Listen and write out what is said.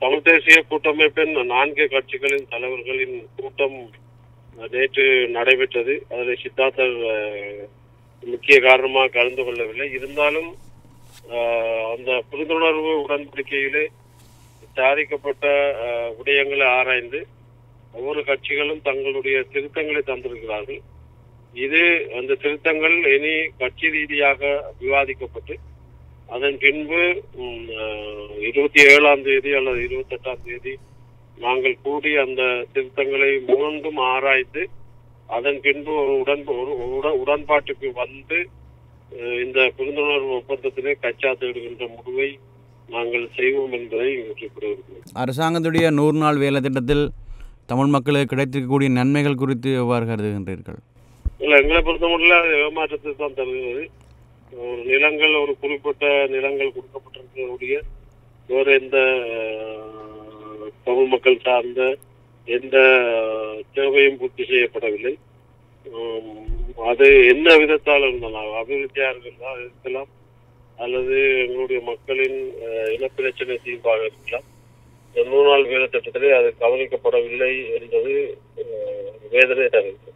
தமிழ் தேசிய கூட்டமைப்பின் 4 கட்சிகளின் தலைவர்களின் கூட்டம் நேற்று நடைபெற்றது. அதில் சித்தார்த்தர் முக்கிய காரணமாக கலந்து கொள்ளவில்லை. இருந்தாலும் அந்த புரிந்துணர்வு உடன்படிக்கையிலே சாதிக்கப்பட்ட விடயங்களை ஆராய்ந்து ஒவ்வொரு கட்சிகளும் தங்களுடைய திருத்தங்களை தந்திருக்கிறார்கள். இது அந்த திருத்தங்கள் இனி கட்சி ரீதியாக விவாதிக்கப்பட்டு அதன் பின்பு 27ஆம் தேதி அல்லது 28ஆம் தேதி நாங்கள் கூடி அந்த திருத்தங்களை மீண்டும் ஆராய்ந்து அதன் பின்பு ஒரு உடன்பாட்டுக்கு வந்து இந்த புரிந்துணர்வு ஒப்பந்தத்திலே கச்சாத்திடுகின்ற முடிவை நாங்கள் செய்வோம் என்பதை குறிப்பிடுகிறோம். அரசாங்கத்துடைய 100 நாள் வேலை திட்டத்தில் தமிழ் மக்களுக்கு கிடைத்திருக்கக்கூடிய நன்மைகள் குறித்து எவ்வாறு கருதுகின்றீர்கள்? இல்லை, எங்களை பொறுத்தமட்டில் அது ஏமாற்றத்தை தான் தருகிறது. நிலங்கள், ஒரு குறிப்பிட்ட நிலங்கள் கொடுக்கப்பட்டிருக்கக்கூடிய வேறு எந்த தமிழ் மக்கள் சார்ந்த எந்த தேவையும் பூர்த்தி செய்யப்படவில்லை. அது என்ன விதத்தால் இருந்தாலும் அபிவிருத்தியாக இருக்கலாம் அல்லது எங்களுடைய மக்களின் இனப்பிரச்சனை தீர்வாக இருக்கலாம். இந்த 100 நாள் வேலை திட்டத்திலே அது கவனிக்கப்படவில்லை என்பது வேதனை தருகிறது.